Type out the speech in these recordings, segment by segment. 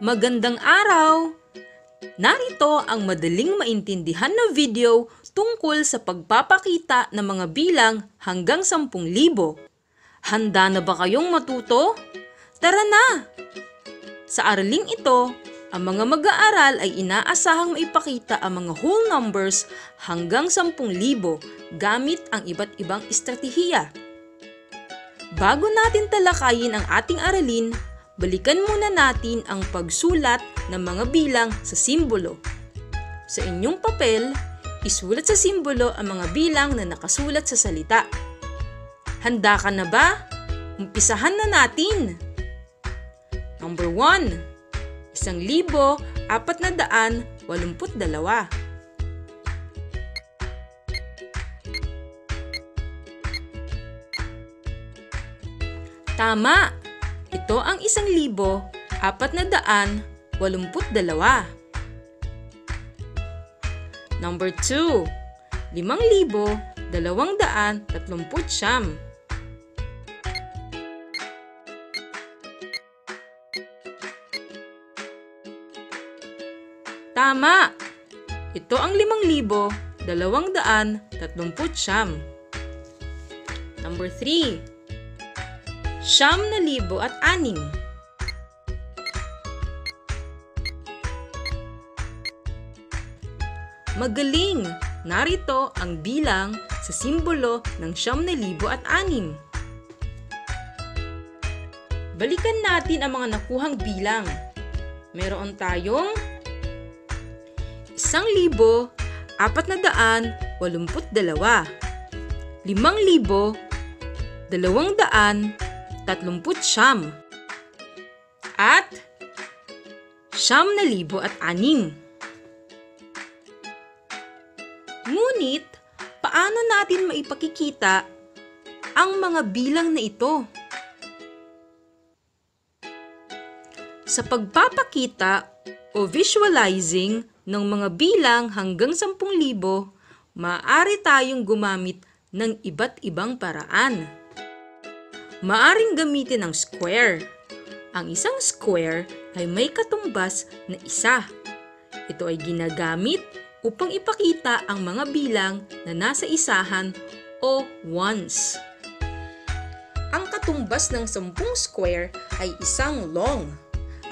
Magandang araw! Narito ang madaling maintindihan na video tungkol sa pagpapakita ng mga bilang hanggang 10,000. Handa na ba kayong matuto? Tara na! Sa araling ito, ang mga mag-aaral ay inaasahang maipakita ang mga whole numbers hanggang 10,000 gamit ang iba't ibang estratehiya. Bago natin talakayin ang ating aralin, balikan muna natin ang pagsulat ng mga bilang sa simbolo. Sa inyong papel, isulat sa simbolo ang mga bilang na nakasulat sa salita. Handa ka na ba? Umpisahan na natin! Number 1. 1,482. Tama! Ito ang 1,482. Number 2. 5,239. Tama! Ito ang 5,239. Number 3. 9,006. Magaling! Narito ang bilang sa simbolo ng 9,006. Balikan natin ang mga nakuhang bilang. Meron tayong 1,482, 5,239, at 9,006. Ngunit, paano natin maipakikita ang mga bilang na ito? Sa pagpapakita o visualizing ng mga bilang hanggang 10,000, maaari tayong gumamit ng iba't ibang paraan. Maaring gamitin ang square. Ang isang square ay may katumbas na isa. Ito ay ginagamit upang ipakita ang mga bilang na nasa isahan o ones. Ang katumbas ng 10 square ay isang long.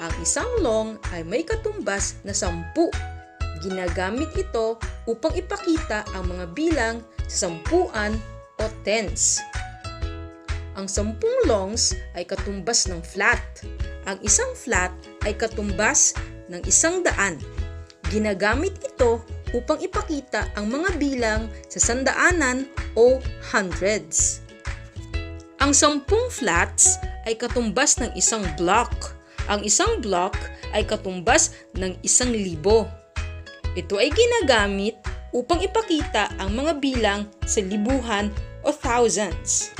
Ang isang long ay may katumbas na 10. Ginagamit ito upang ipakita ang mga bilang sa sampuan o tens. Ang 10 longs ay katumbas ng flat. Ang isang flat ay katumbas ng 100. Ginagamit ito upang ipakita ang mga bilang sa sandaanan o hundreds. Ang 10 flats ay katumbas ng isang block. Ang isang block ay katumbas ng 1,000. Ito ay ginagamit upang ipakita ang mga bilang sa libuhan o thousands.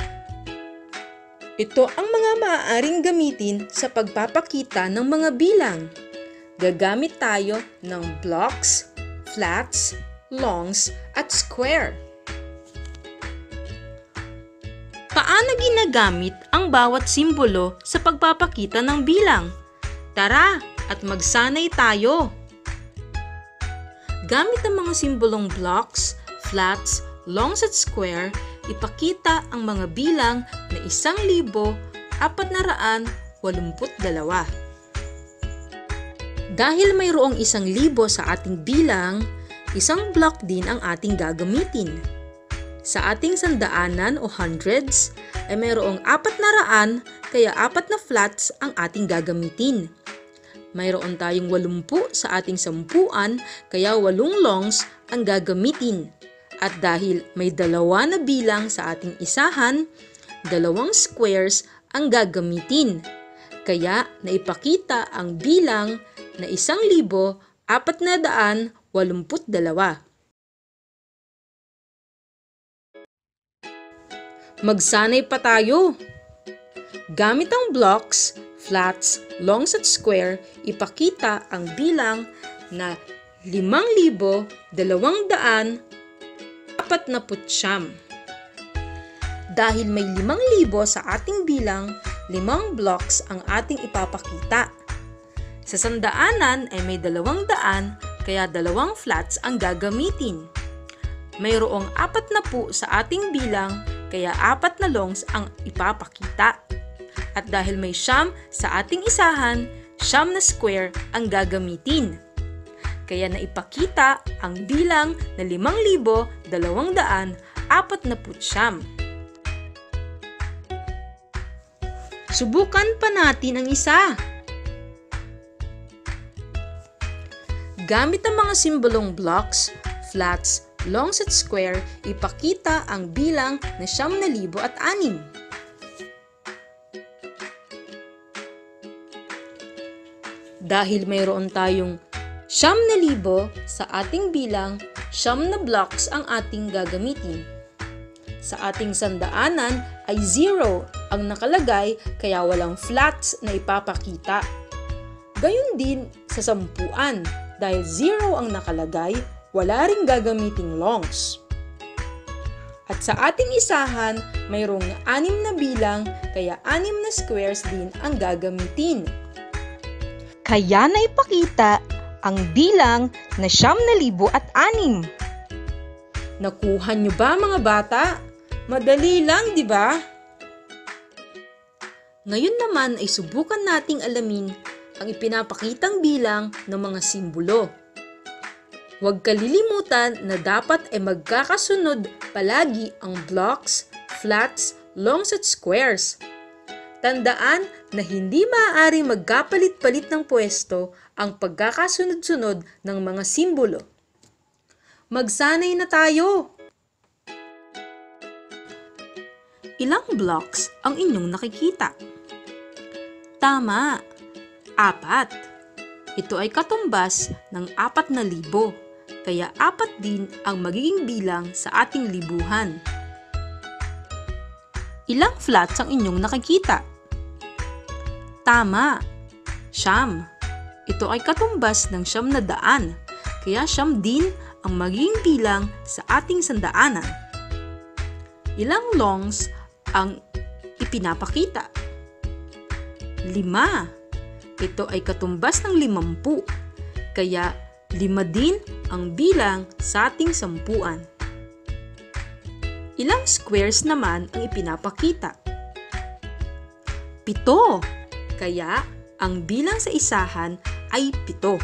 Ito ang mga maaaring gamitin sa pagpapakita ng mga bilang. Gagamit tayo ng blocks, flats, longs, at square. Paano ginagamit ang bawat simbolo sa pagpapakita ng bilang? Tara at magsanay tayo! Gamit ang mga simbolong blocks, flats, longs at square, ipakita ang mga bilang na 1,482. Dahil mayroong 1,000 sa ating bilang, isang block din ang ating gagamitin. Sa ating sandaanan o hundreds ay mayroong 400, kaya 4 na flats ang ating gagamitin. Mayroon tayong 80 sa ating sampuan, kaya 8 longs ang gagamitin. At dahil may 2 na bilang sa ating isahan, 2 squares ang gagamitin. Kaya naipakita ang bilang na 1,482. Magsanay pa tayo! Gamit ang blocks, flats, longs at square, ipakita ang bilang na 5,249. Dahil may 5,000 sa ating bilang, 5 blocks ang ating ipapakita. Sa sandaanan ay may 200, kaya 2 flats ang gagamitin. Mayroong 40 sa ating bilang, kaya 4 na longs ang ipapakita. At dahil may 9 sa ating isahan, 9 na square ang gagamitin. Kaya naipakita ang bilang na 5,249. Subukan pa natin ang isa. Gamit ang mga simbolong blocks, flats, longs at square, ipakita ang bilang na 9,006. Dahil mayroon tayong 9,000 sa ating bilang, 9 na blocks ang ating gagamitin. Sa ating sandaanan ay 0 ang nakalagay, kaya walang flats na ipapakita. Gayon din sa 10, dahil 0 ang nakalagay, wala ring gagamiting longs. At sa ating isahan, mayroong 6 na bilang, kaya 6 na squares din ang gagamitin. Kaya naipakita ang bilang na 9,006. Nakuha niyo ba, mga bata? Madali lang, di ba? Ngayon naman ay subukan nating alamin ang ipinapakitang bilang ng mga simbolo. Huwag kalilimutan na dapat ay magkakasunod palagi ang blocks, flats, longs at squares. Tandaan na hindi maaaring magkapalit-palit ng pwesto ang pagkakasunod-sunod ng mga simbolo. Magsanay na tayo! Ilang blocks ang inyong nakikita? Tama, 4. Ito ay katumbas ng 4,000, kaya 4 din ang magiging bilang sa ating libuhan. Ilang flats ang inyong nakikita? Tama, 9. Ito ay katumbas ng 900, kaya 9 din ang magiging bilang sa ating sandaanan. Ilang longs ang ipinapakita? 5. Ito ay katumbas ng 50, kaya 5 din ang bilang sa ating 10. Ilang squares naman ang ipinapakita? 7. Kaya ang bilang sa isahan ay 7.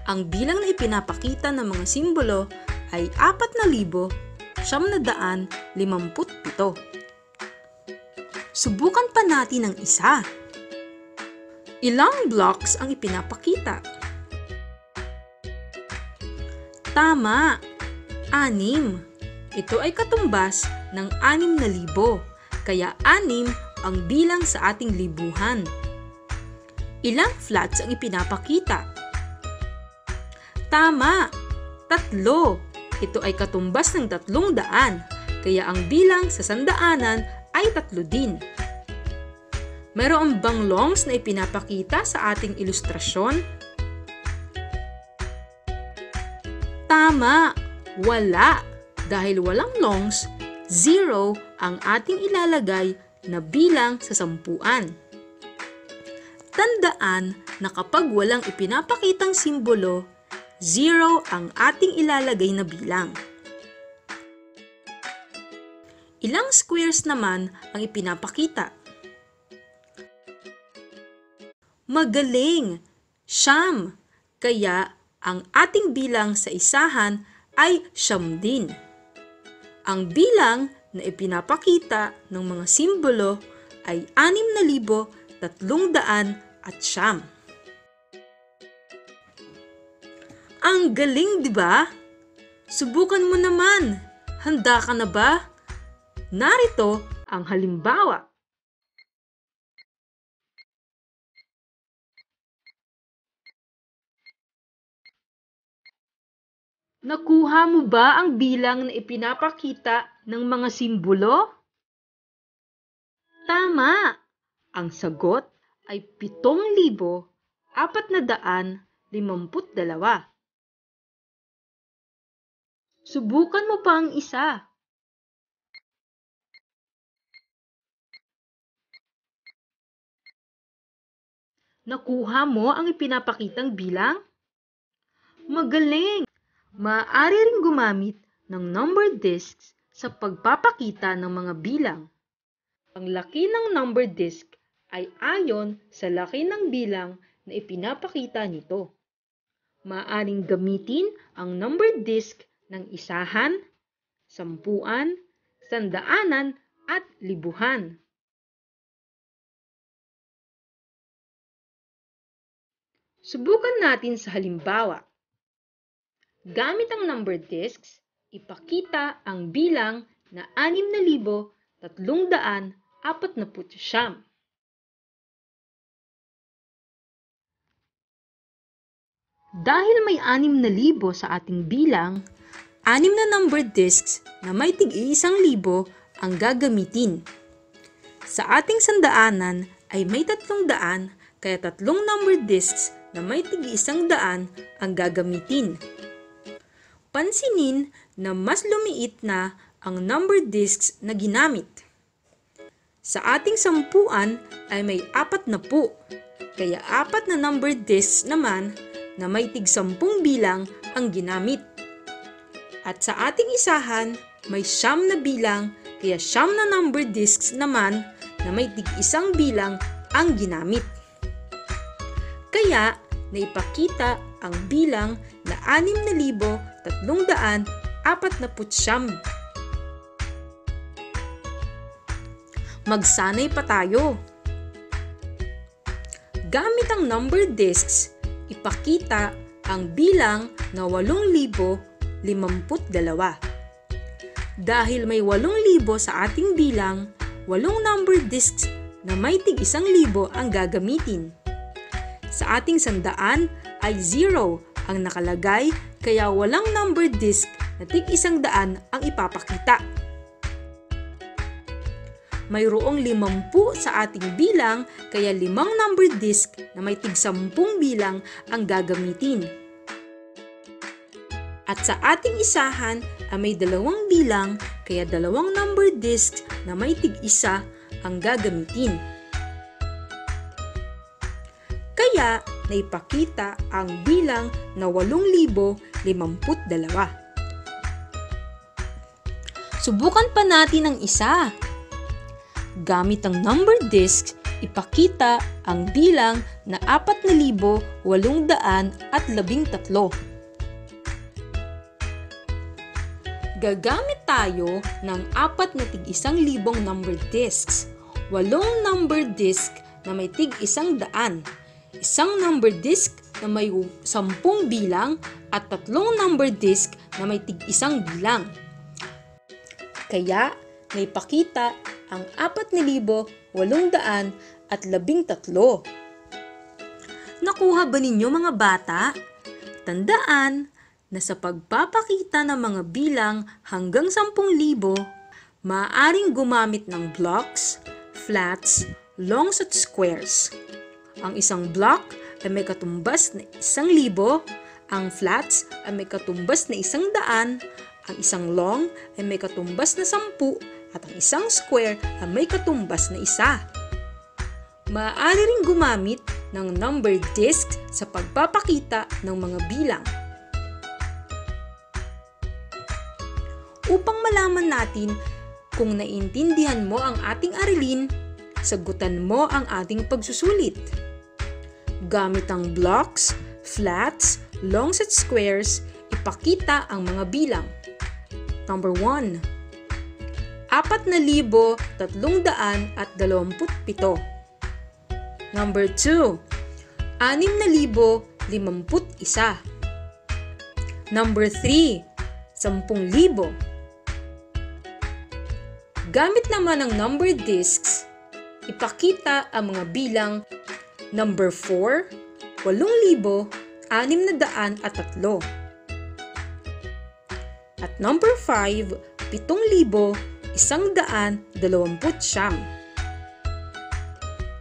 Ang bilang na ipinapakita ng mga simbolo ay 4,957. Subukan pa natin ang isa. Ilang blocks ang ipinapakita? Tama, 6. Ito ay katumbas ng 6,000, kaya 6 ang bilang sa ating libuhan. Ilang flats ang ipinapakita? Tama, 3. Ito ay katumbas ng 300, kaya ang bilang sa sandaanan ay 3 din. Mayroon bang longs na ipinapakita sa ating ilustrasyon? Tama, wala. Dahil walang longs, 0 ang ating ilalagay na bilang sa 10. Tandaan na kapag walang ipinapakitang simbolo, 0 ang ating ilalagay na bilang. Ilang squares naman ang ipinapakita? Magaling! 9. Kaya ang ating bilang sa isahan ay 9 din. Ang bilang na ipinapakita ng mga simbolo ay 6,309. Ang galing, di ba? Subukan mo naman. Handa ka na ba? Narito ang halimbawa. Nakuha mo ba ang bilang na ipinapakita ng mga simbolo? Tama! Ang sagot ay 7,452. Subukan mo pa ang isa. Nakuha mo ang ipinapakitang bilang? Magaling! Maaari ring gumamit ng number discs sa pagpapakita ng mga bilang. Ang laki ng number disc ay ayon sa laki ng bilang na ipinapakita nito. Maaaring gamitin ang number disc ng isahan, sampuan, sandaanan at libuhan. Subukan natin sa halimbawa. Gamit ang number discs, ipakita ang bilang na 6,349. Dahil may 6,000 sa ating bilang, 6 na number discs na may tig-1,000 ang gagamitin. Sa ating sandaanan ay may 300, kaya 3 number discs na may tig-100 ang gagamitin. Pansinin na mas lumiit na ang number discs na ginamit. Sa ating sampuan ay may 40, kaya 4 na number discs naman na may tig-10 bilang ang ginamit. At sa ating isahan, may 9 na bilang, kaya 9 na number discs naman na may tig-1 bilang ang ginamit. Kaya, naipakita ang bilang na 6,349. Magsanay pa tayo. Gamit ang number discs, ipakita ang bilang na 8,052. Dahil may 8,000 sa ating bilang, 8 number discs na may tig-1,000 ang gagamitin. Sa ating sandaan ay 0 ang nakalagay, kaya walang number disc na tig-100 ang ipapakita. Mayroong 50 sa ating bilang, kaya 5 number disc na may tig-10 bilang ang gagamitin. At sa ating isahan ay may 2 bilang, kaya 2 number disc na may tig-1 ang gagamitin. Kaya, naipakita ang bilang na 8,052. Subukan pa natin ang isa. Gamit ang number disc, ipakita ang bilang na 4,813. Gagamit tayo ng 4 na tig-1,000 number discs, 8 number disc na may tig-100, isang number disc na may 10 bilang at 3 number disc na may tig-1 bilang. Kaya, naipakita ang 4,813. Nakuha ba ninyo mga bata? Tandaan na sa pagpapakita ng mga bilang hanggang 10,000, maaaring gumamit ng blocks, flats, longs at squares. Ang isang block ay may katumbas na 1,000, ang flats ay may katumbas na 100, ang isang long ay may katumbas na 10, at ang isang square ay may katumbas na 1. Maaari ring gumamit ng number disc sa pagpapakita ng mga bilang. Upang malaman natin kung naiintindihan mo ang ating aralin, sagutan mo ang ating pagsusulit. Gamit ang blocks, flats, longs at squares, ipakita ang mga bilang. Number 1. 4,327. Number 2. 6,051. Number 3. 10,000. Gamit naman ang number discs, ipakita ang mga bilang number 4, 8,603. At number 5, 7,129.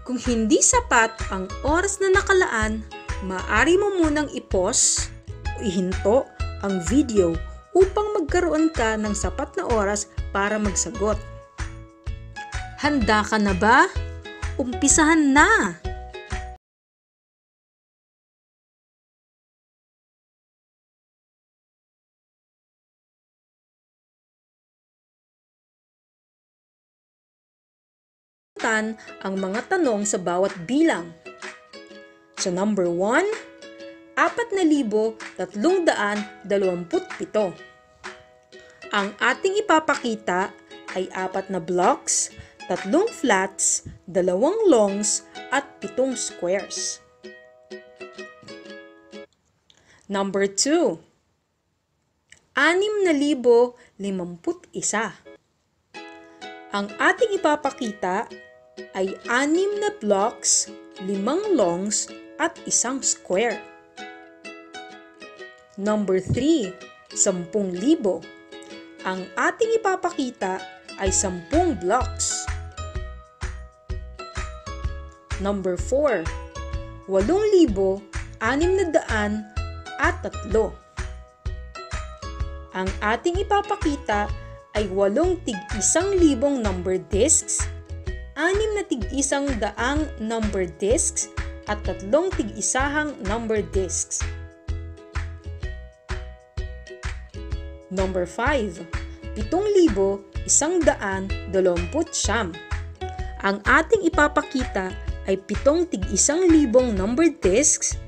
Kung hindi sapat ang oras na nakalaan, maaari mo munang i-pause o ihinto ang video upang magkaroon ka ng sapat na oras para magsagot. Handa ka na ba? Umpisahan na! sagutan ang mga tanong sa bawat bilang. Sa number 1, 4,327. Ang ating ipapakita ay 4 na blocks, 3 flats, 2 longs, at 7 squares. Number 2, 6,051. Ang ating ipapakita ay 6 na blocks, 5 longs, at 1 square. Number 3, 10,000. Ang ating ipapakita ay 10 blocks. Number 4, 8,603. Ang ating ipapakita ay 8 tig-1,000 number discs, 6 na tig-100 number discs, at 3 tig-1 number discs. Number 5, 7,129. Ang ating ipapakita ay 7 tig-1,000 number discs,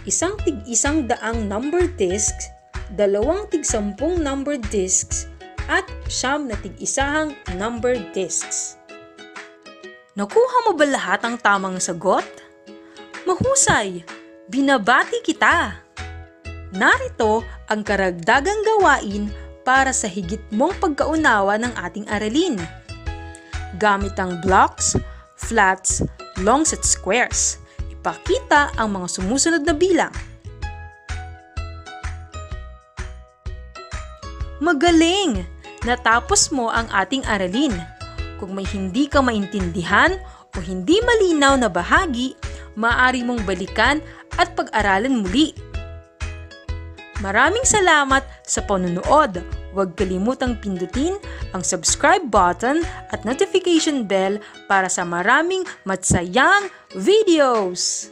1 tig-100 number discs, 2 tig-10 number discs, at 9 na tig-1 number discs. Nakuha mo ba lahat ang tamang sagot? Mahusay! Binabati kita! Narito ang karagdagang gawain para sa higit mong pagkaunawa ng ating aralin. Gamit ang blocks, flats, longs at squares, ipakita ang mga sumusunod na bilang. Magaling! Natapos mo ang ating aralin. Kung may hindi ka maintindihan o hindi malinaw na bahagi, maaari mong balikan at pag-aralan muli. Maraming salamat sa panunood. Huwag kalimutang pindutin ang subscribe button at notification bell para sa maraming matsayang videos!